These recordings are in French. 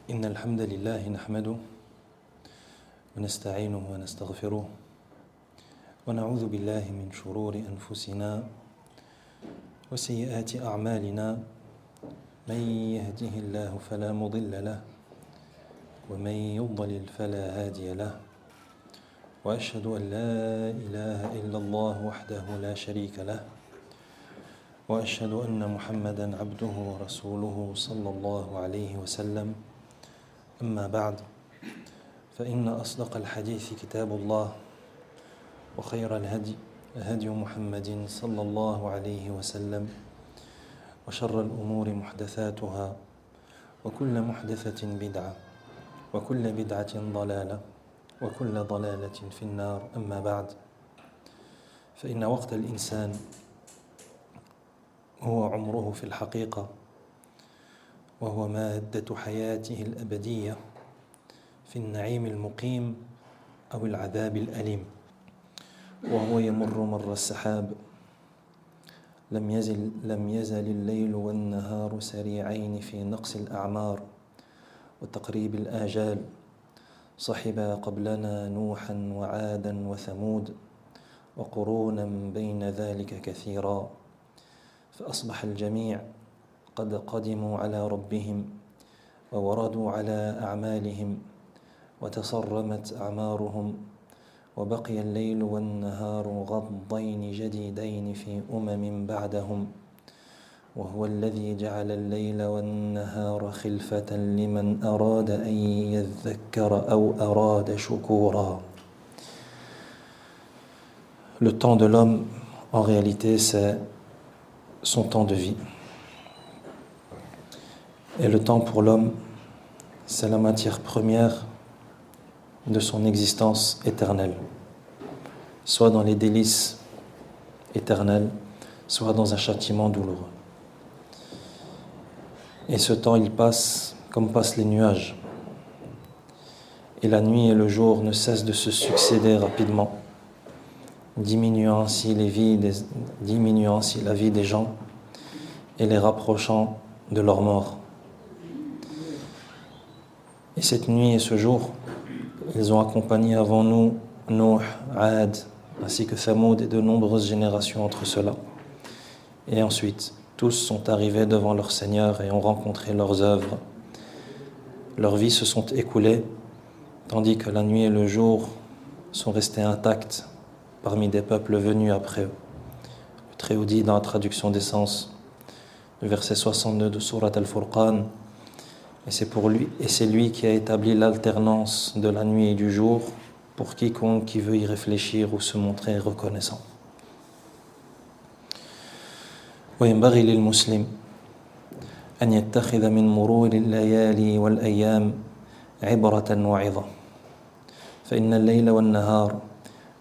إن الحمد لله نحمده ونستعينه ونستغفره ونعوذ بالله من شرور أنفسنا وسيئات أعمالنا من يهده الله فلا مضل له ومن يضلل فلا هادي له وأشهد أن لا إله إلا الله وحده لا شريك له وأشهد أن محمدًا عبده ورسوله صلى الله عليه وسلم أما بعد فإن أصدق الحديث كتاب الله وخير الهدي هدي محمد صلى الله عليه وسلم وشر الأمور محدثاتها وكل محدثة بدعة وكل بدعة ضلالة وكل ضلالة في النار أما بعد فإن وقت الإنسان هو عمره في الحقيقة وهو مادة حياته الأبدية في النعيم المقيم أو العذاب الأليم وهو يمر مر السحاب لم يزل الليل والنهار سريعين في نقص الأعمار وتقريب الآجال صحبا قبلنا نوحا وعادا وثمود وقرونا بين ذلك كثيرا فأصبح الجميع قد قدموا على ربهم ووردوا على أعمالهم وتصرمت أعمارهم وبقي الليل والنهار غضين جديدين في بعدهم وهو الذي جعل الليل والنهار خلفة لمن أراد أن يذكر أو أراد شكورا. Le temps de l'homme, en réalité, c'est son temps de vie. Et le temps pour l'homme, c'est la matière première de son existence éternelle, soit dans les délices éternels, soit dans un châtiment douloureux. Et ce temps, il passe comme passent les nuages. Et la nuit et le jour ne cessent de se succéder rapidement, diminuant ainsi la vie des gens et les rapprochant de leur mort. Et cette nuit et ce jour, ils ont accompagné avant nous Nuh, Ad, ainsi que Thamoud et de nombreuses générations entre ceux-là. Et ensuite, tous sont arrivés devant leur Seigneur et ont rencontré leurs œuvres. Leurs vies se sont écoulées, tandis que la nuit et le jour sont restés intacts parmi des peuples venus après eux. Le Très-Haut dit dans la traduction des sens, le verset 62 de Surat Al-Furqan, et c'est lui qui a établi l'alternance de la nuit et du jour pour quiconque qui veut y réfléchir ou se montrer reconnaissant. وينبغي للمسلم أن يتخذ من مرور الليالي والأيام عبرة وعظة فإن الليل والنهار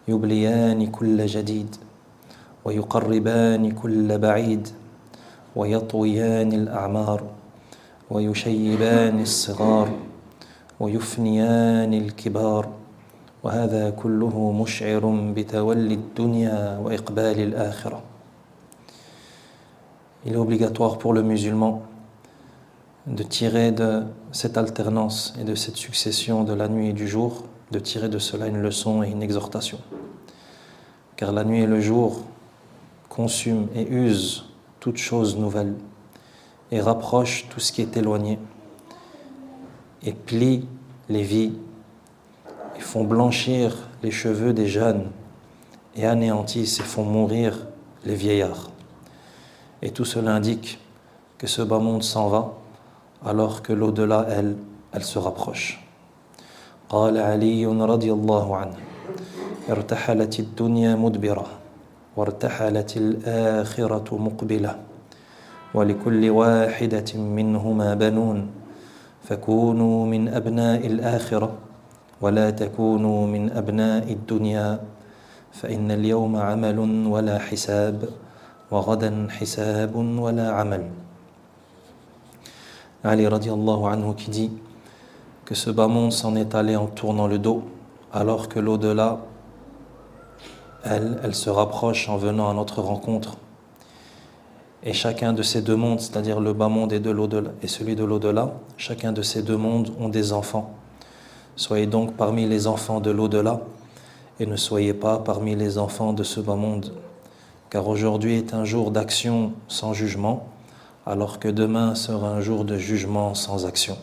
يبليان كل جديد ويقربان كل بعيد ويطويان الأعمار ويشيبان الصغار ويفنيان الكبار وهذا كله مشعر بتولي الدنيا وإقبال الآخرة. Il est obligatoire pour le musulman de tirer de cette alternance et de cette succession de la nuit et du jour, de tirer de cela une leçon et une exhortation. Car la nuit et le jour consument et usent toutes choses nouvelles et rapprochent tout ce qui est éloigné et plient les vies et font blanchir les cheveux des jeunes et anéantissent et font mourir les vieillards. Et tout cela indique que ce bas monde s'en va alors que l'au-delà, elle se rapproche. قال علي رضي الله عنه ارتحلت الدنيا مدبرة وارتحلت الآخرة مقبلة ولكل واحدة منهما بنون فكونوا من أبناء الآخرة ولا تكونوا من أبناء الدنيا فإن اليوم عمل ولا حساب وغدا حساب ولا عمل. Ali radiallahu anhu qui dit que ce bas monde s'en est allé en tournant le dos alors que l'au-delà, elle se rapproche en venant à notre rencontre. Et chacun de ces deux mondes, c'est-à-dire le bas monde et celui de l'au-delà, chacun de ces deux mondes ont des enfants. Soyez donc parmi les enfants de l'au-delà et ne soyez pas parmi les enfants de ce bas monde. Car aujourd'hui est un jour d'action sans jugement, alors que demain sera un jour de jugement sans action.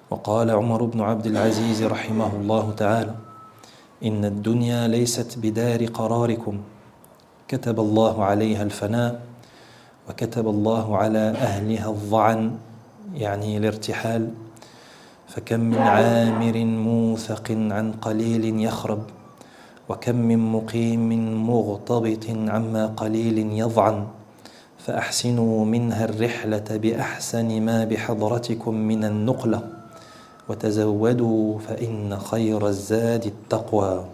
وقال عمر بن عبد العزيز رحمه الله تعالى: إن الدنيا ليست بدار قراركم كتب الله عليها الفناء وكتب الله على أهلها الظعن يعني الارتحال فكم من عامر موثق عن قليل يخرب وكم من مقيم مغتبط عما قليل يضعن فأحسنوا منها الرحلة بأحسن ما بحضرتكم من النقلة وتزودوا فإن خير الزاد التقوى.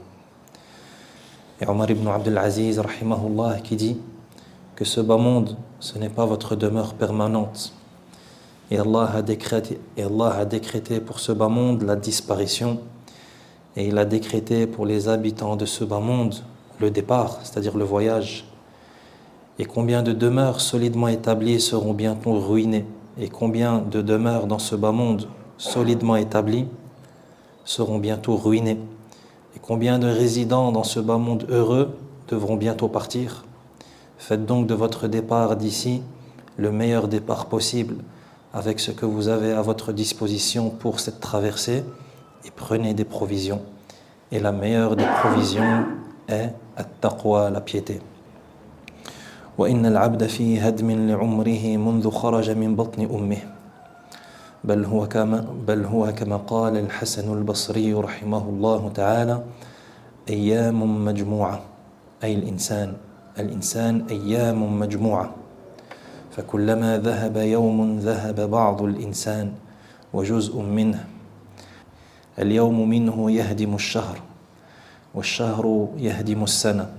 Et Omar ibn Abdul Aziz, rahimahullah, qui dit que ce bas monde, ce n'est pas votre demeure permanente. Et Allah a décrété pour ce bas monde la disparition. Et il a décrété pour les habitants de ce bas monde le départ, c'est-à-dire le voyage. Et combien de demeures solidement établies seront bientôt ruinées. Et combien de demeures dans ce bas monde solidement établies seront bientôt ruinées. Et combien de résidents dans ce bas monde heureux devront bientôt partir. Faites donc de votre départ d'ici le meilleur départ possible avec ce que vous avez à votre disposition pour cette traversée et prenez des provisions. Et la meilleure des provisions est at-taqwa, la piété. وإن العبد في هدم لعمره منذ خرج من بطن أمه بل هو كما قال الحسن البصري رحمه الله تعالى أيام مجموعة أي الإنسان أيام مجموعة فكلما ذهب يوم ذهب بعض الإنسان وجزء منه اليوم منه يهدم الشهر والشهر يهدم السنة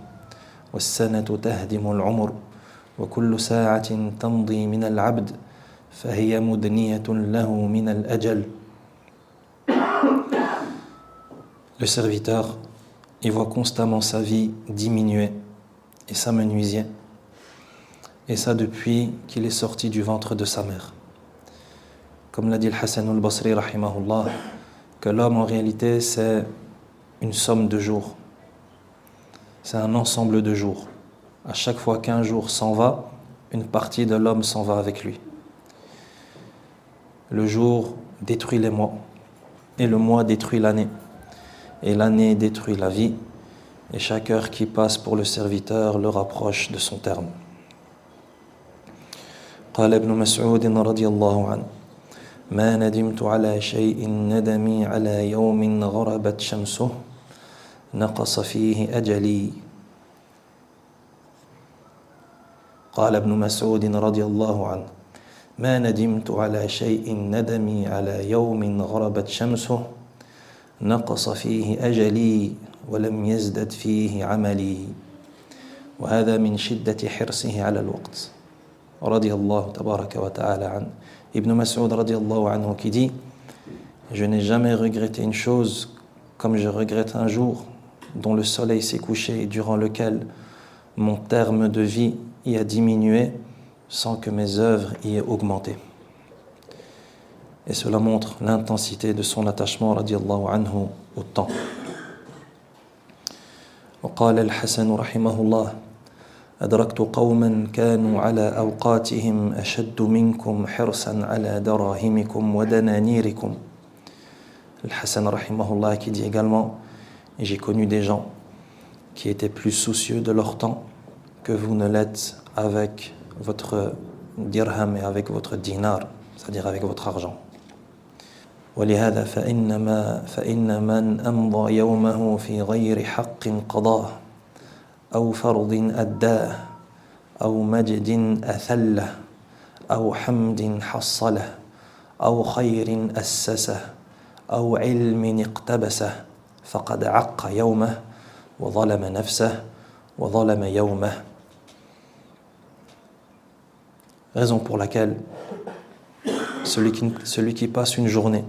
والسنة تهدم العمر وكل ساعة تمضي من العبد فهي مدنية له من الأجل. Le serviteur, il voit constamment sa vie diminuer et s'amenuiser. Et ça depuis qu'il est sorti du ventre de sa mère. Comme l'a dit le Hassan al-Basri, rahimahullah, que l'homme en réalité c'est une somme de jours. C'est un ensemble de jours. À chaque fois qu'un jour s'en va, une partie de l'homme s'en va avec lui. Le jour détruit les mois, et le mois détruit l'année, et l'année détruit la vie, et chaque heure qui passe pour le serviteur le rapproche de son terme. قال ابن مسعود رضي الله عنه ما ندمت على شيء ندمي على يوم غربت شمسه نقص فيه أجلي. قال ابن مسعود رضي الله عنه ما ندمت على شيء ندمي على يوم غربت شمسه نقص فيه أجلي ولم يزدد فيه عملي وهذا من شدة حرصه على الوقت رضي الله تبارك وتعالى عنه. Ibn Mas'ud رضي الله عنه qui dit je n'ai jamais regretté une chose comme je regrette un jour dont le soleil s'est couché et durant lequel mon terme de vie y a diminué sans que mes œuvres y aient augmenté. Et cela montre l'intensité de son attachement radiallahu anhu au temps. وقال الحسن رحمه الله أدركت قوما كانوا على أوقاتهم أشد منكم حرصا على دراهمكم ودنانيركم. الحسن رحمه الله qui dit également j'ai connu des gens qui étaient plus soucieux de leur temps que vous ne l'êtes avec votre dirham et avec votre dinar, c'est-à-dire avec votre argent. ولهذا فإن من أمضى يومه في غير حق قضاه أو فرض أداه أو مجد أثله أو حمد حصله أو خير أسسه أو علم اقتبسه فقد عق يومه وظلم نفسه وظلم يومه. Raison pour laquelle celui qui passe une journée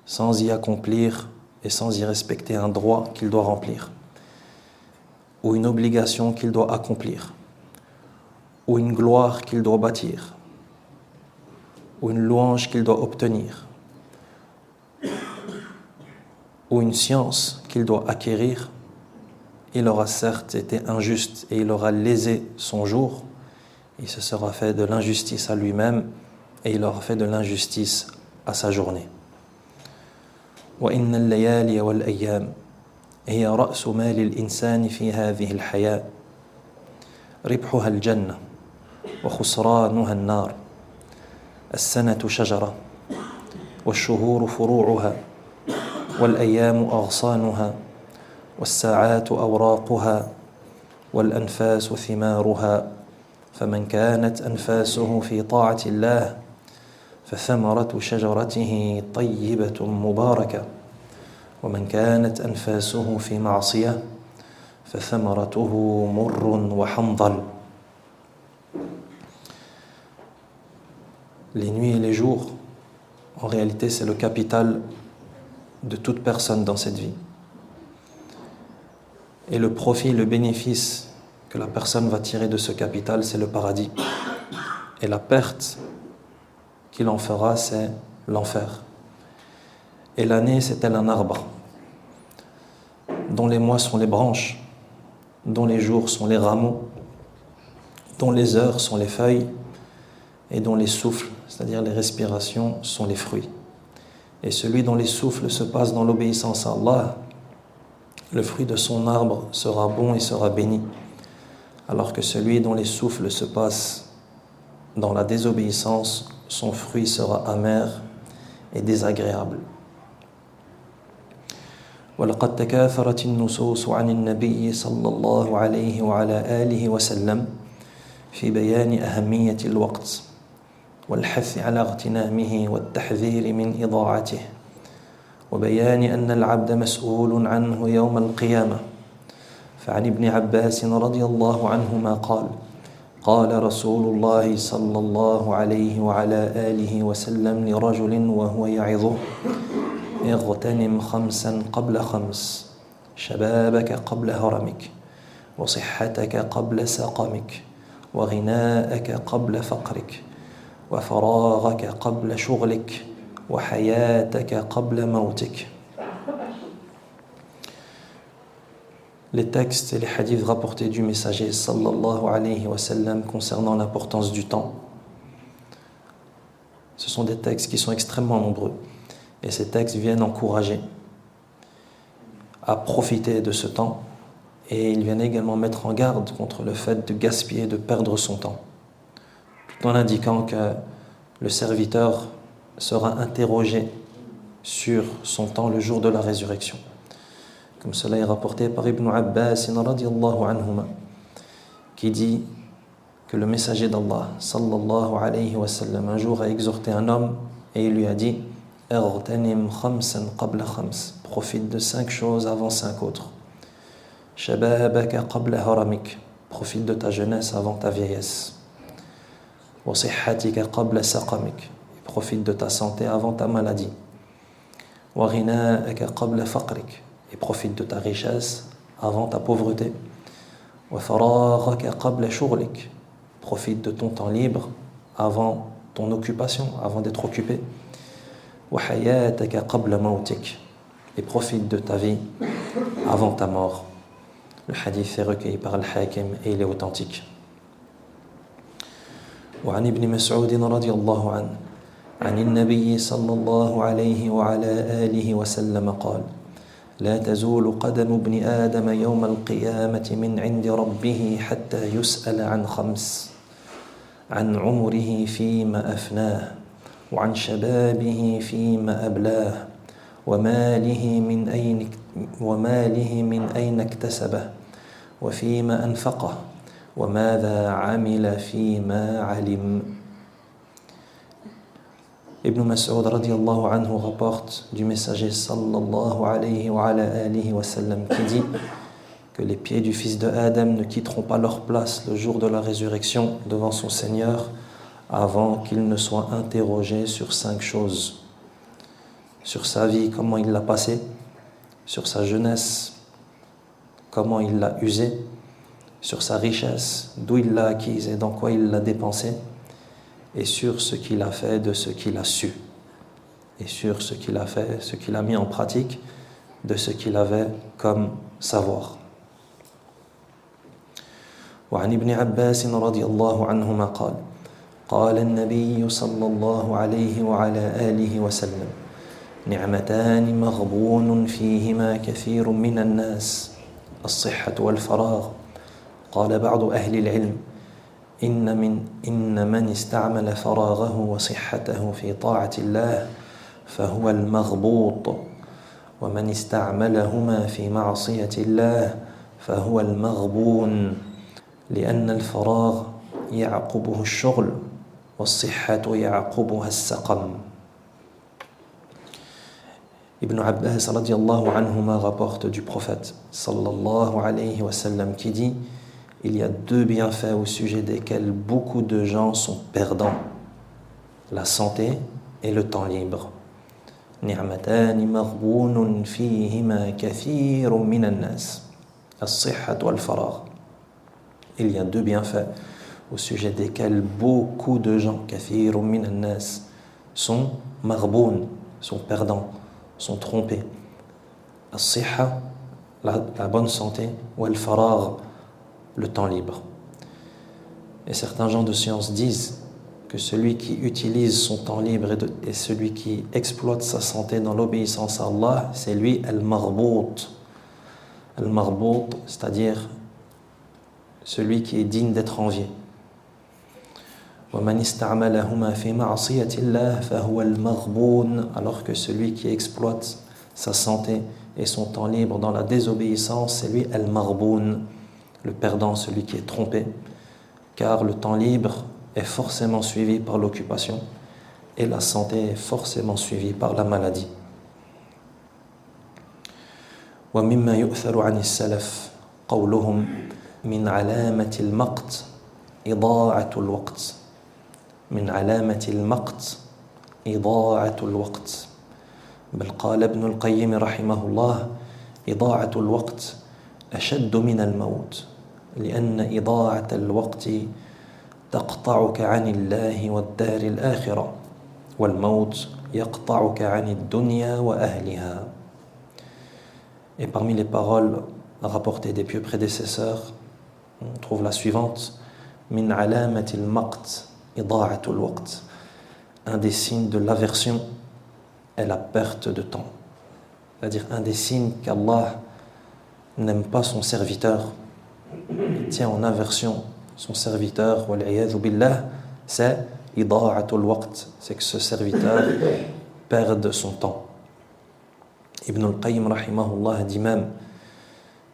sans y accomplir et sans y respecter un droit qu'il doit remplir, ou une obligation qu'il doit accomplir, ou une gloire qu'il doit bâtir, ou une louange qu'il doit obtenir, ou une science qu'il doit acquérir, il aura certes été injuste et il aura lésé son jour, il se sera fait de l'injustice à lui-même et il aura fait de l'injustice à sa journée. وإن الليالي والأيام هي رأس مال الإنسان في هذه الحياة ربحها الجنة وخسرانها النار السنة شجرة والشهور فروعها والأيام أغصانها والساعات أوراقها والأنفاس ثمارها فمن كانت أنفاسه في طاعة الله فثمرة شجرته طيبة مباركة ومن كانت أنفاسه في معصية فثمرته مر وحنظل. Les nuits et les jours, en réalité, c'est le capital de toute personne dans cette vie. Et le profit, le bénéfice que la personne va tirer de ce capital, c'est le paradis. Et la perte qu'il en fera, c'est l'enfer. Et l'année, c'est tel un arbre, dont les mois sont les branches, dont les jours sont les rameaux, dont les heures sont les feuilles, et dont les souffles, c'est-à-dire les respirations, sont les fruits. Et celui dont les souffles se passent dans l'obéissance à Allah, le fruit de son arbre sera bon et sera béni, alors que celui dont les souffles se passent dans la désobéissance, son fruit sera amer et désagréable. ولقد تكاثرت النصوص عن النبي صلى الله عليه وعلى آله وسلم في بيان أهمية الوقت والحث على اغتنامه والتحذير من إضاعته وبيان أن العبد مسؤول عنه يوم القيامة. فعن ابن عباس رضي الله عنهما قال قال رسول الله صلى الله عليه وعلى آله وسلم لرجل وهو يعظه اغتنم خمسا قبل خمس شبابك قبل هرمك وصحتك قبل سقمك وغناءك قبل فقرك وفراغك قبل شغلك وحياتك قبل موتك. Les textes et les hadiths rapportés du messager sallallahu alayhi wa sallam concernant l'importance du temps, ce sont des textes qui sont extrêmement nombreux. Et ces textes viennent encourager à profiter de ce temps et ils viennent également mettre en garde contre le fait de gaspiller, de perdre son temps, tout en indiquant que le serviteur sera interrogé sur son temps le jour de la résurrection. Comme cela est rapporté par Ibn Abbas radiyallahu anhuma, qui dit que le messager d'Allah sallallahu alayhi wa sallam un jour a exhorté un homme et il lui a dit اغتنم خمسا قبل خمس, profite de 5 choses avant 5 autres. شبابك قبل هرمك, profite de ta jeunesse avant ta vieillesse. وصحتك قبل سقمك, profite de ta santé avant ta maladie. وغناءك قبل فقرك, et profite de ta richesse avant ta pauvreté. وفراغك قبل شغلك, profite de ton temps libre avant ton occupation, avant d'être occupé. وحياتك قبل موتك, et profite de ta vie avant ta mort. Le hadith est recueilli par Al-Hakim et il est authentique. وعن ابن مسعود رضي الله عنه عن النبي صلى الله عليه وعلى آله وسلم قال لا تزول قدم ابن آدم يوم القيامة من عند ربه حتى يسأل عن 5 عن عمره فيما أفناه وعن شبابه فيما أبلاه وماله من أين اكتسبه وفيما أنفقه وماذا عمل فيما علم. Ibn Mas'ud radiyallahu anhu rapporte du messager sallallahu alayhi wa ala alihi wa sallam qui dit que les pieds du fils de Adam ne quitteront pas leur place le jour de la résurrection devant son Seigneur avant qu'il ne soit interrogé sur 5 choses. Sur sa vie, comment il l'a passée, sur sa jeunesse, comment il l'a usée, sur sa richesse, d'où il l'a acquise et dans quoi il l'a dépensée, et sur ce qu'il a fait de ce qu'il a su, et sur ce qu'il a fait, ce qu'il a mis en pratique de ce qu'il avait comme savoir. وعن ابن عباس رضي الله عنهما قال قال النبي صلى الله عليه وعلى آله وسلم نعمتان مغبون فيهما كثير من الناس الصحة والفراغ قال بعض أهل العلم إن من استعمل فراغه وصحته في طاعة الله فهو المغبوط ومن استعملهما في معصية الله فهو المغبون لأن الفراغ يعقبه الشغل والصحة يعقبها السقم. Ibn Abbas radiallahu anhuma rapporte du prophète sallallahu alayhi wa sallam qui dit: il y a deux bienfaits au sujet desquels beaucoup de gens sont perdants, la santé et le temps libre. نعمتان مغبون فيهما كثير من الناس الصحة والفراغ. Il y a deux bienfaits au sujet desquels beaucoup de gens كثير من الناس sont مغبون, sont perdants, sont trompés. الصحة, la bonne santé, والفراغ, le temps libre. Et certains gens de science disent que celui qui utilise son temps libre et celui qui exploite sa santé dans l'obéissance à Allah, c'est lui al-marbout. Al-marbout, c'est-à-dire celui qui est digne d'être envié. وَمَنِ اسْتَعْمَلَهُمَا فِي مَعْصِيَةِ اللَّهِ فَهُوَ الْمَغْبُونُ. Alors que celui qui exploite sa santé et son temps libre dans la désobéissance, c'est lui al-marboun, le perdant, celui qui est trompé, car le temps libre est forcément suivi par l'occupation et la santé est forcément suivie par la maladie. ومما يؤثر عن السلف قولهم من علامة المقت إضاعة الوقت من علامة المقت إضاعة الوقت بل قال ابن القيم رحمه الله إضاعة الوقت أشد من الموت لأن إضاعة الوقت تقطعك عن الله والدار الآخرة والموت يقطعك عن الدنيا وأهلها. Et parmi les paroles rapportées des pieux prédécesseurs, on trouve la suivante: Min alamatil maqt ida'atul waqt. Un des signes de l'aversion est la perte de temps. C'est-à-dire un des signes qu'Allah n'aime pas son serviteur, il tient en aversion son serviteur, wal'iyadhu billah, c'est ida'atul waqt, c'est que ce serviteur perde son temps. Ibn al-Qayyim rahimahullah dit même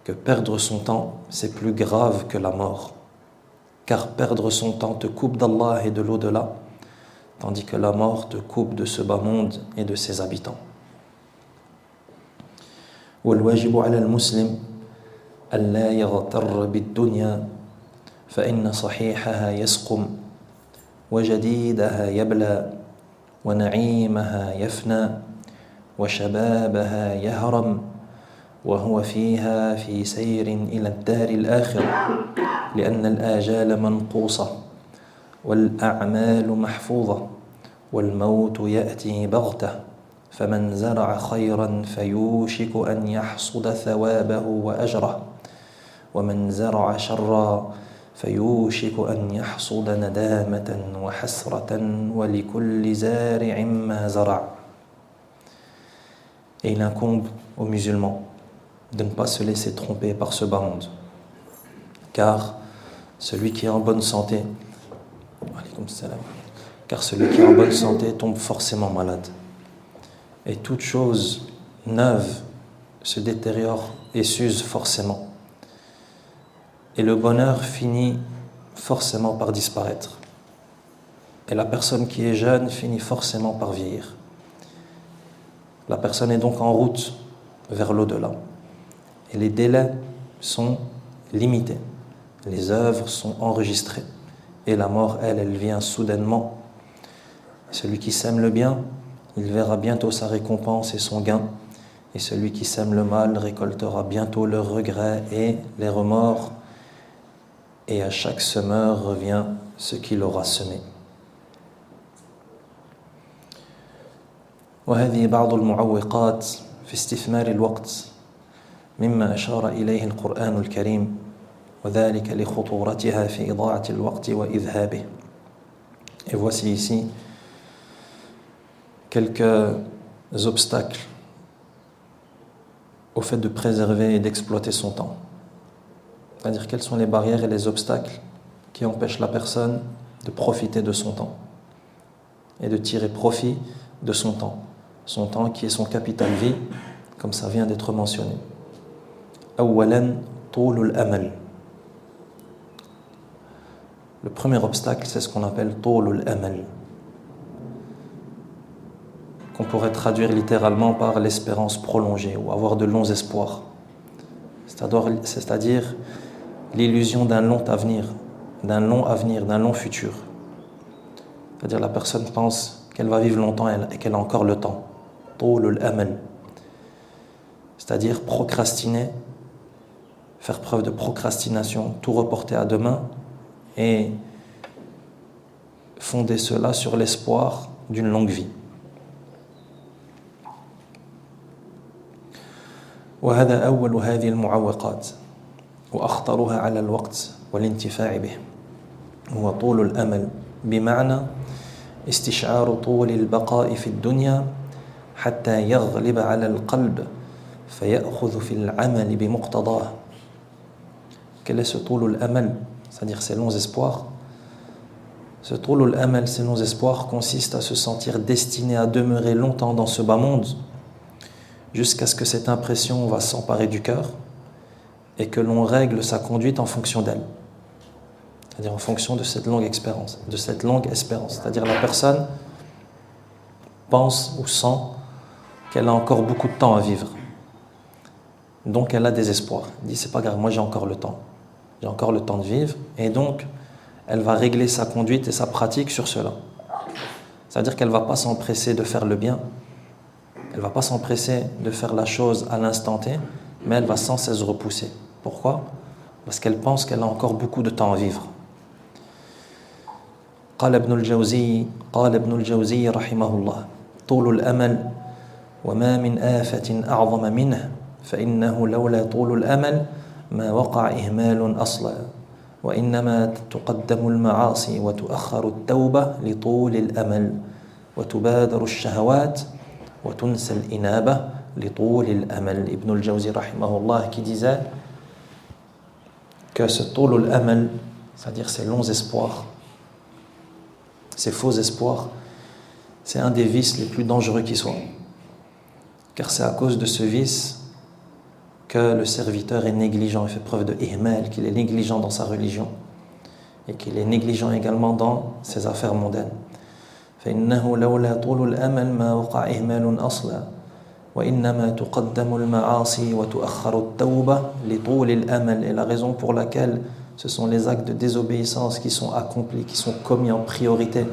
que perdre son temps, c'est plus grave que la mort. Car perdre son temps te coupe d'Allah et de l'au-delà, tandis que la mort te coupe de ce bas monde et de ses habitants. والواجب على المسلم ألا يغتر بالدنيا فإن صحيحها يسقم وجديدها يبلى ونعيمها يفنى وشبابها يهرم وهو فيها في سير إلى الدار الآخرة لأن الآجال منقوصة والأعمال محفوظة والموت يأتي بغتة فمن زرع خيرا فيوشك أن يحصد ثوابه وأجره ومن زرع شرا فيوشك أن يحصد ندامة وحسرة ولكل زارع ما زرع. Et il incombe aux musulmans de ne pas se laisser tromper par ce bas monde. Car celui qui est en bonne santé, tombe forcément malade. Et toute chose neuve se détériore et s'use forcément. Et le bonheur finit forcément par disparaître. Et la personne qui est jeune finit forcément par vieillir. La personne est donc en route vers l'au-delà. Et les délais sont limités. Les œuvres sont enregistrées. Et la mort, elle vient soudainement. Celui qui sème le bien, il verra bientôt sa récompense et son gain. Et celui qui sème le mal récoltera bientôt le regret et les remords. et à chaque semeur revient ce qu'il aura semé. وهذه بعض المعوقات في استثمار الوقت مما أشار إليه القرآن الكريم وذلك لخطورتها في إضاعة الوقت وإذهابه. Et voici ici quelques obstacles au fait de préserver et d'exploiter son temps. C'est-à-dire quelles sont les barrières et les obstacles qui empêchent la personne de profiter de son temps et de tirer profit de son temps qui est son capital vie, comme ça vient d'être mentionné. أولاً طول الأمل. Le premier obstacle, c'est ce qu'on appelle طول الأمل, qu'on pourrait traduire littéralement par l'espérance prolongée ou avoir de longs espoirs. C'est-à-dire l'illusion d'un long avenir, d'un long futur. C'est-à-dire la personne pense qu'elle va vivre longtemps et qu'elle a encore le temps. طول الأمل. C'est-à-dire procrastiner, faire preuve de procrastination, tout reporter à demain et fonder cela sur l'espoir d'une longue vie. وهذا أول هذه المعوقات وأخطرها على الوقت والانتفاع به هو طول الأمل بمعنى استشعار طول البقاء في الدنيا حتى يغلب على القلب فيأخذ في العمل بمقتضاه. Quel est ce طول الأمل? C'est-à-dire ces longs espoirs. Ce طول الأمل, ces longs espoirs consistent à se sentir destiné à demeurer longtemps dans ce bas monde jusqu'à ce que cette impression va s'emparer du cœur et que l'on règle sa conduite en fonction d'elle. C'est-à-dire en fonction de cette longue espérance. C'est-à-dire la personne pense ou sent qu'elle a encore beaucoup de temps à vivre. Donc elle a des espoirs. Elle dit c'est pas grave, moi j'ai encore le temps. J'ai encore le temps de vivre et donc elle va régler sa conduite et sa pratique sur cela. C'est-à-dire qu'elle ne va pas s'empresser de faire le bien. Elle ne va pas s'empresser de faire la chose à l'instant T, mais elle va sans cesse repousser. Pourquoi? Parce qu'elle pense qu'elle a encore beaucoup de temps à vivre. قال ابن الجوزي رحمه الله طول الأمل وما من آفة أعظم منه فإنه لولا طول الأمل ما وقع إهمال أصلا وإنما تقدم المعاصي وتؤخر التوبة لطول الأمل وتبادر الشهوات وتنسى الإنابة لطول الأمل. Ibn al-Jawzi rahimahullah qui disait que ce طول الأمل, c'est-à-dire ces longs espoirs, ces faux espoirs, c'est un des vices les plus dangereux qui soient. Car c'est à cause de ce vice que le serviteur est négligent, il fait preuve de ihmal, qu'il est négligent dans sa religion et qu'il est négligent également dans ses affaires mondaines. فإنه لولا طول الأمل ما وقع إهمال أصلا وإنما تقدم المعاصي وتؤخر التوبة لطول الأمل. Et la raison pour laquelle ce sont les actes de désobéissance qui sont accomplis, qui sont commis en priorité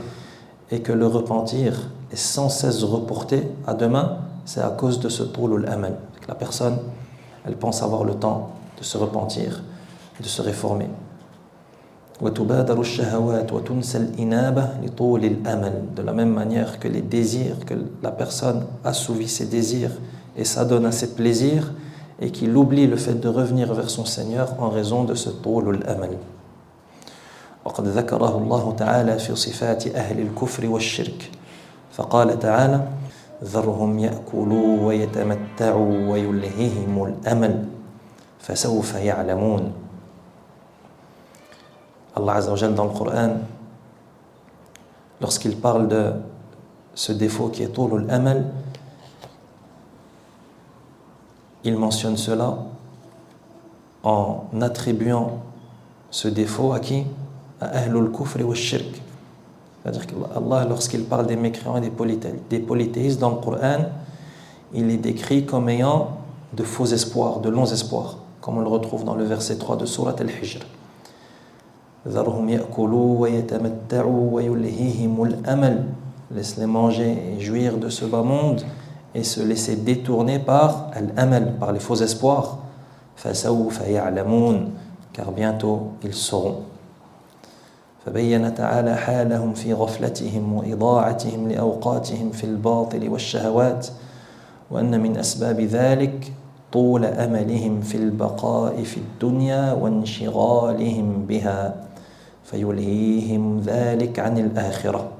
et que le repentir est sans cesse reporté à demain, c'est à cause de ce طول الأمل. La personne, elle pense avoir le temps de se repentir, de se réformer. وتبادر الشهوات وتنسى الإنابة لطول الأمل. De la même manière que les désirs, que la personne assouvit ses désirs et s'adonne à ses plaisirs et qu'il oublie le fait de revenir vers son Seigneur en raison de ce طول الأمل. وقد ذكره الله تعالى في صفات أهل الكفر والشرك فقال تعالى ذرهم يأكلوا ويتمتعوا ويلههم الأمل فسوف يعلمون. Allah Azza wa Jal dans le Coran, lorsqu'il parle de ce défaut qui est طول الأمل, il mentionne cela en attribuant ce défaut à qui? À Ahlul Kufr wa Shirk. C'est-à-dire qu'Allah, lorsqu'il parle des mécréants et des polythéistes dans le Coran, il les décrit comme ayant de faux espoirs, de longs espoirs, comme on le retrouve dans le verset 3 de Surat Al-Hijr. ذرهم يأكلوا ويتمتعوا ويلهيهم الأمل. Laisse-les manger et jouir de ce bas monde et se laisser détourner par al-amal, par les faux espoirs. فسوف يعلمون. car bientôt ils sauront. فبين تعالى حالهم في غفلتهم وإضاعتهم لأوقاتهم في الباطل والشهوات وأن من أسباب ذلك طول أملهم في البقاء في الدنيا وانشغالهم بها فيلهيهم ذلك عن الآخرة.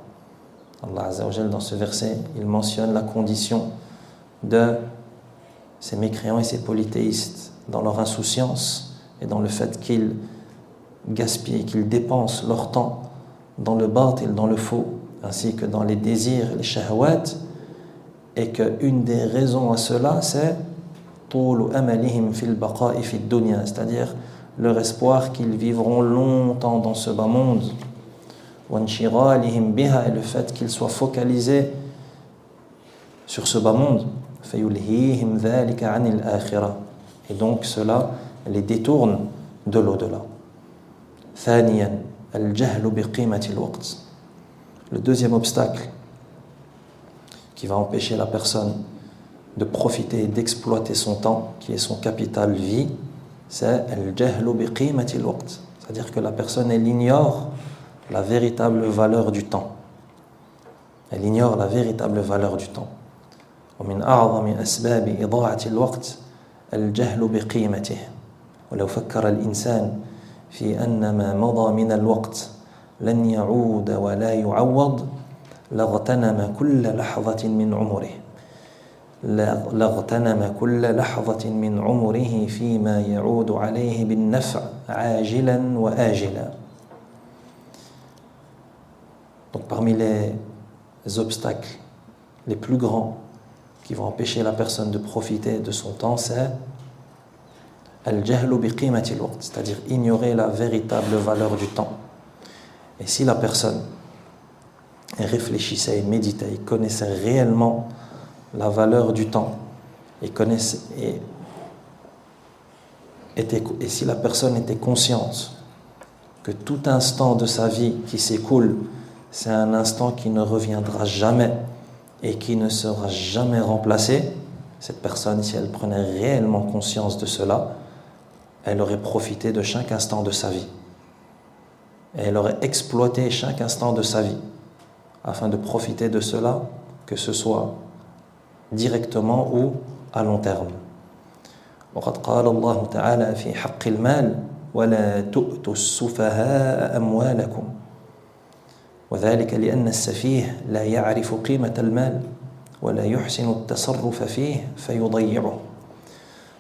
Allah Azza wa Jal, dans ce verset, il mentionne la condition de ces mécréants et ces polythéistes dans leur insouciance et dans le fait qu'ils gaspillent, qu'ils dépensent leur temps dans le batil, dans le faux, ainsi que dans les désirs, les shahwat, et qu'une des raisons à cela, c'est c'est-à-dire leur espoir qu'ils vivront longtemps dans ce bas monde, et le fait qu'ils soient focalisés sur ce bas monde, et donc cela les détourne de l'au-delà. Le deuxième obstacle qui va empêcher la personne de profiter et d'exploiter son temps, qui est son capital vie, c'est al-jahlu bi qimati al-waqt, c'est-à-dire que la personne, elle ignore la véritable valeur du temps. Elle ignore la véritable valeur du temps. ومن أعظم أسباب إضاعة الوقت الجهل بقيمته ولو فكر الإنسان في أن ما مضى من الوقت لن يعود ولا يعوض لاغتنم كل لحظة من عمره لاغتنم كل لحظة من عمره فيما يعود عليه بالنفع عاجلا وآجلا. Donc parmi les obstacles les plus grands qui vont empêcher la personne de profiter de son temps, c'est al-jahlu bi qimati al-waqt, c'est-à-dire ignorer la véritable valeur du temps. Et si la personne réfléchissait et méditait, et connaissait réellement la valeur du temps, et si la personne était consciente que tout instant de sa vie qui s'écoule, c'est un instant qui ne reviendra jamais et qui ne sera jamais remplacé, cette personne, si elle prenait réellement conscience de cela, elle aurait profité de chaque instant de sa vie. Et elle aurait exploité chaque instant de sa vie afin de profiter de cela, que ce soit directement ou à long terme. وقد قال الله تعالى في حق المال ولا تؤتوا السفهاء أموالكم وذلك لأن السفيه لا يعرف قيمة المال ولا يحسن التصرف فيه فيضيعه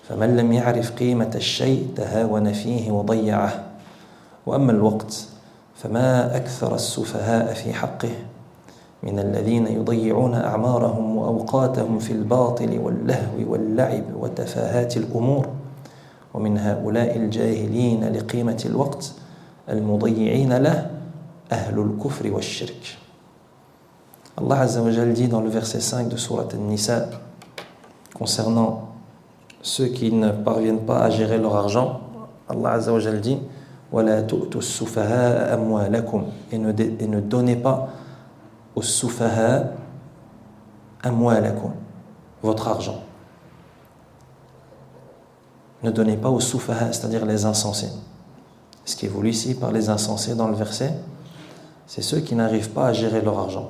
فمن لم يعرف قيمة الشيء تهاون فيه وضيعه وأما الوقت فما أكثر السفهاء في حقه من الذين يضيعون أعمارهم وأوقاتهم في الباطل واللهو واللعب وتفاهات الأمور ومن هؤلاء الجاهلين لقيمة الوقت المضيعين له أهل الكفر والشرك. Allah Azza wa Jal dit dans le verset 5 de Surat An-Nisa concernant ceux qui ne parviennent pas à gérer leur argent, Allah Azza wa Jal dit وَلَا تُؤْتُوا السُّفَهَاءَ أَمْوَالَكُمْ, et ne donnez pas aux sufaha amwalakum, votre argent. Ne donnez pas aux sufaha, c'est-à-dire les insensés. Ce qui est voulu ici par les insensés dans le verset, c'est ceux qui n'arrivent pas à gérer leur argent.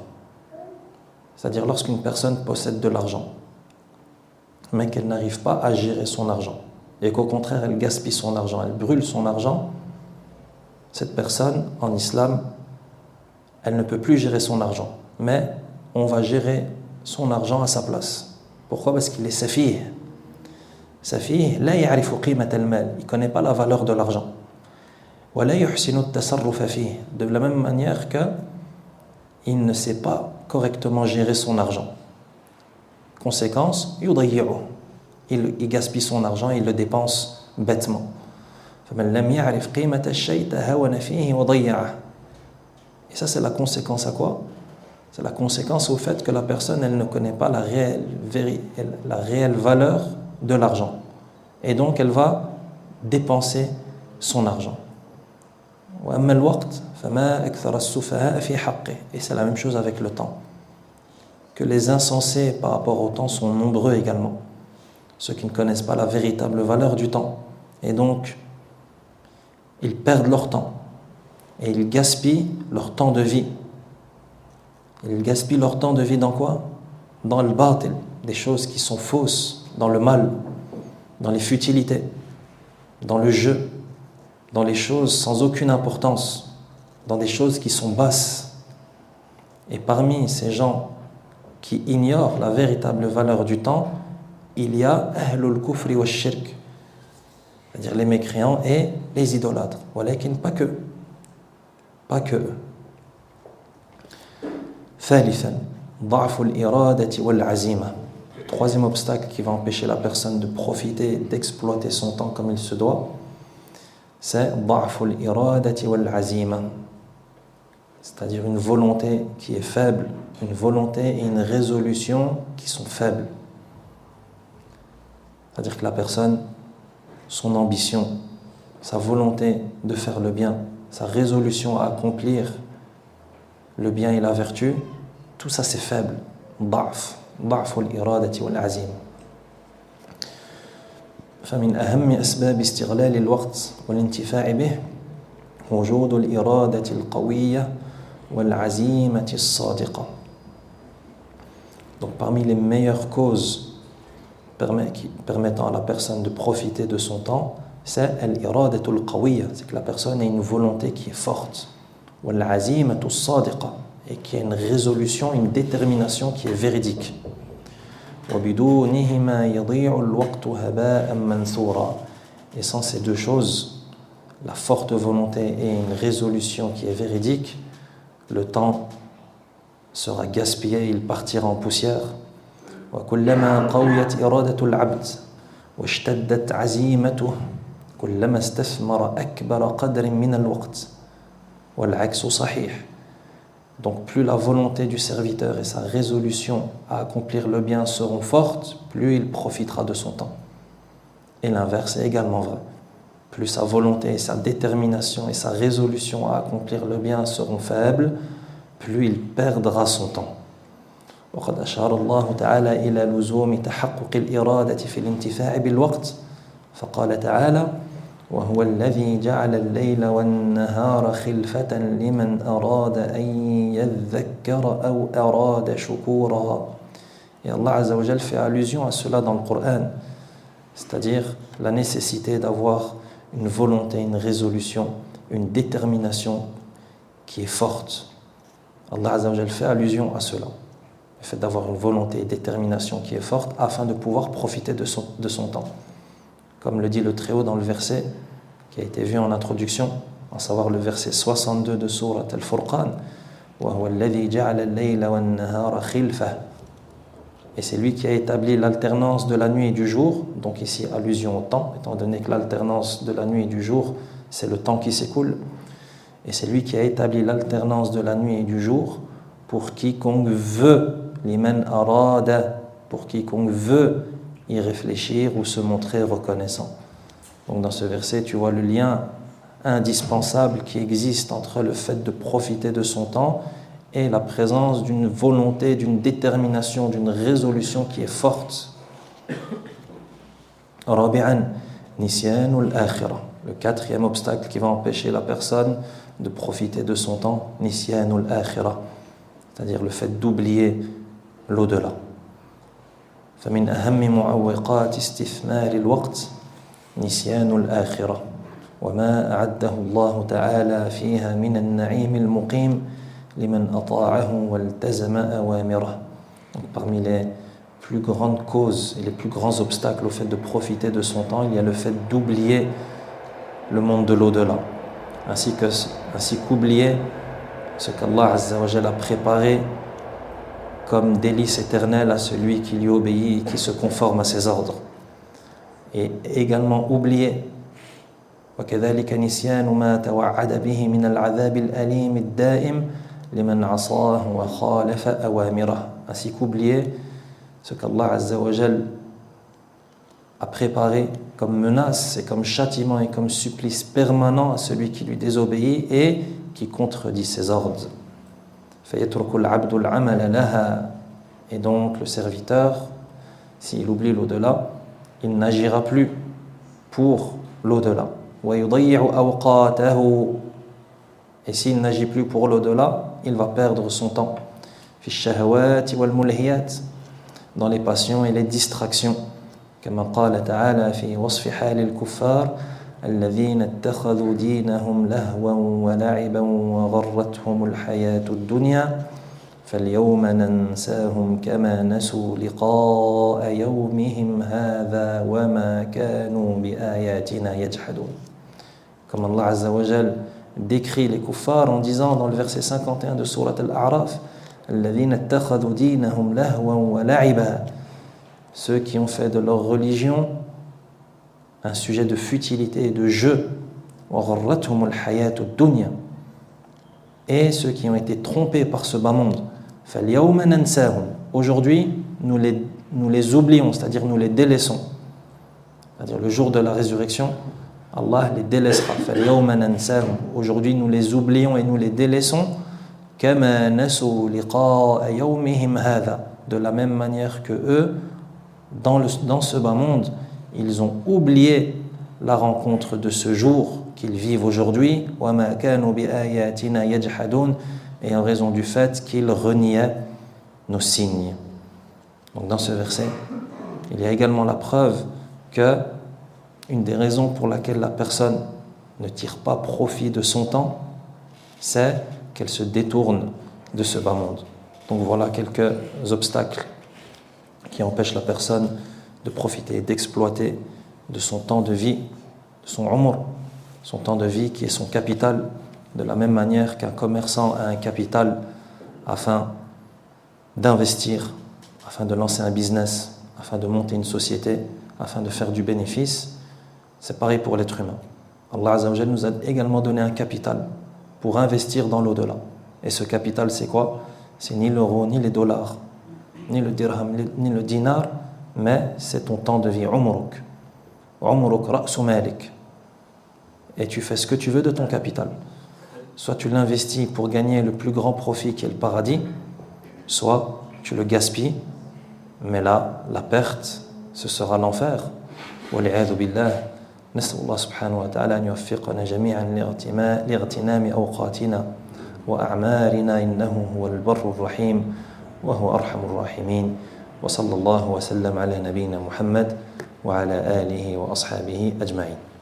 C'est-à-dire lorsqu'une personne possède de l'argent, mais qu'elle n'arrive pas à gérer son argent, et qu'au contraire elle gaspille son argent, elle brûle son argent, cette personne en islam, elle ne peut plus gérer son argent, mais on va gérer son argent à sa place. Pourquoi? Parce qu'il est safih. Safih, la ya'rifu qimat al-mal, il ne connaît pas la valeur de l'argent. Wa la yuhsinu at-tasarrufa fihi, de la même manière que il ne sait pas correctement gérer son argent. Conséquence, yudayyi'u, il gaspille son argent, il le dépense bêtement. فَمَنْ لَمْ يَعْرِفْ قِيمَةَ الشَّيْءِ تَهَاوَنَ فِيهِ وَضَيَّعَهُ. Et ça, c'est la conséquence à quoi? C'est la conséquence au fait que la personne, elle ne connaît pas la réelle valeur de l'argent. Et donc, elle va dépenser son argent. وَأَمَّا الْوَقْتِ فَمَا أَكْثَرَ السُّفَهَاءَ فِي حَقِّهِ. Et c'est la même chose avec le temps. Que les insensés par rapport au temps sont nombreux également. Ceux qui ne connaissent pas la véritable valeur du temps. Et donc, ils perdent leur temps et ils gaspillent leur temps de vie. Ils gaspillent leur temps de vie dans quoi? Dans le batil, des choses qui sont fausses, dans le mal, dans les futilités, dans le jeu, dans les choses sans aucune importance, dans des choses qui sont basses. Et parmi ces gens qui ignorent la véritable valeur du temps, il y a ahlul kufri wa shirk, c'est-à-dire les mécréants et les idolâtres. Walakin pas que. Pas que eux. ثالثا ضعف الإرادة والعزيمة. Le troisième obstacle qui va empêcher la personne de profiter, d'exploiter son temps comme il se doit, c'est ضعف الإرادة والعزيمة, c'est-à-dire une volonté qui est faible, une volonté et une résolution qui sont faibles. C'est-à-dire que la personne, son ambition, sa volonté de faire le bien, sa résolution à accomplir le bien et la vertu, tout ça c'est faible. ضعف الإرادة والعزيمة. فمن أهم أسباب استغلال الوقت والانتفاع به وجود الإرادة القوية والعزيمة الصادقة. Donc parmi les meilleures causes permettant à la personne de profiter de son temps, c'est l'iradatul qawiyya, c'est que la personne a une volonté qui est forte, wal azimatu sadiqa, et qui a une résolution, une détermination qui est véridique. Wa bidunihima yadhi'u al-waqtu haba'an manthura. Et sans ces deux choses, la forte volonté et une résolution qui est véridique, le temps sera gaspillé, il partira en poussière. وكلما قويت إرادة العبد واشتدت عزيمته كلما استثمر أكبر قدر من الوقت والعكس صحيح. Donc plus la volonté du serviteur et sa résolution à accomplir le bien seront fortes, plus il profitera de son temps. Et l'inverse est également vrai. Plus sa volonté et sa détermination et sa résolution à accomplir le bien seront faibles, plus il perdra son temps. وقد أشار الله تعالى إلى لزوم تحقق الإرادة في الانتفاع بالوقت فقال تعالى وهو الذي جعل الليل والنهار خلفة لمن أراد أن يذكر أو أراد شكورا. Et Allah Azza wa Jal fait allusion à cela dans le Coran, c'est-à-dire la nécessité d'avoir une volonté, une résolution, une détermination qui est forte. Allah Azza wa Jal fait allusion à cela. Le fait d'avoir une volonté et détermination qui est forte afin de pouvoir profiter de son temps. Comme le dit le Très-Haut dans le verset qui a été vu en introduction, à savoir le verset 62 de Sourate Al-Furqan, وَهُوَ الَّذِي جَعَلَ اللَّيْلَ وَالنَّهَارَ خِلْفَةً. Et c'est lui qui a établi l'alternance de la nuit et du jour, donc ici allusion au temps, étant donné que l'alternance de la nuit et du jour, c'est le temps qui s'écoule. Et c'est lui qui a établi l'alternance de la nuit et du jour pour quiconque veut, liman arada, pour quiconque veut y réfléchir ou se montrer reconnaissant. Donc dans ce verset, tu vois le lien indispensable qui existe entre le fait de profiter de son temps et la présence d'une volonté, d'une détermination, d'une résolution qui est forte. Rabi'an, nisyanul akhirah. Le quatrième obstacle qui va empêcher la personne de profiter de son temps, nisyanul akhirah, c'est-à-dire le fait d'oublier l'au-delà. فمن أهم معوقات استثمار الوقت نسيان الآخرة وما أعده الله تعالى فيها من النعيم المقيم لمن أطاعه والتزم أوامره. Donc, parmi les plus grandes causes et les plus grands obstacles au fait de profiter de son temps, il y a le fait d'oublier le monde de l'au-delà, ainsi qu'oublier ce qu'Allah Azza wa Jalla a préparé comme délice éternel à celui qui lui obéit et qui se conforme à ses ordres. Et également oublier وكذلك نسيان ما توعد به من العذاب الأليم الدائم لمن عصاه وخالف أوامره, ainsi qu'oublier ce qu'Allah Azza wa Jal a préparé comme menace et comme châtiment et comme supplice permanent à celui qui lui désobéit et qui contredit ses ordres. فيترك العبد العمل لها. Et donc le serviteur, s'il oublie l'au-delà, il n'agira plus pour l'au-delà. ويضيع أوقاته. Et s'il n'agit plus pour l'au-delà, il va perdre son temps. في الشهوات والملهيات, dans les passions et les distractions. كما قال تعالى في وصف حال الكفار الذين اتخذوا دينهم لهوا ولعبا وغرتهم الحياة الدنيا فاليوم ننساهم كما نسوا لقاء يومهم هذا وما كانوا بآياتنا يجحدون. Comme Allah Azza wa Jal décrit les kuffars en disant dans le verset 51 de Sourate Al-A'raf الذين اتخذوا دينهم لهوا ولعبا, ceux qui ont fait de leur religion un sujet de futilité et de jeu, وغرتهم الحياة الدنيا, et ceux qui ont été trompés par ce bas monde. فاليوم ننساهم, aujourd'hui nous les oublions, c'est-à-dire nous les délaissons, c'est-à-dire le jour de la résurrection Allah les délaissera. فاليوم ننساهم, aujourd'hui nous les oublions et nous les délaissons. كما نسوا لقاء يومهم هذا, de la même manière que eux dans ce bas monde ils ont oublié la rencontre de ce jour qu'ils vivent aujourd'hui. وما كانوا بآياتنا يجحدون, et en raison du fait qu'ils reniaient nos signes. Donc dans ce verset, il y a également la preuve que une des raisons pour laquelle la personne ne tire pas profit de son temps, c'est qu'elle se détourne de ce bas monde. Donc voilà quelques obstacles qui empêchent la personne de profiter, d'exploiter de son temps de vie, de son umr, son temps de vie qui est son capital, de la même manière qu'un commerçant a un capital afin d'investir, afin de lancer un business, afin de monter une société, afin de faire du bénéfice. C'est pareil pour l'être humain. Allah Azza wa Jalla nous a également donné un capital pour investir dans l'au-delà. Et ce capital, c'est quoi? C'est ni l'euro, ni les dollars, ni le dirham, ni le dinar, mais c'est ton temps de vie, umruk. Umruk ra'su malik. Et tu fais ce que tu veux de ton capital. Soit tu l'investis pour gagner le plus grand profit qui est le paradis, soit tu le gaspilles, mais là, la perte, ce sera l'enfer. Wali'adhu billah. نسأل الله سبحانه وتعالى أن يوفقنا جميعا لاغتنام أوقاتنا وأعمارنا إنه هو البر الرحيم وهو أرحم الراحمين وصلى الله وسلم على نبينا محمد وعلى آله وأصحابه أجمعين.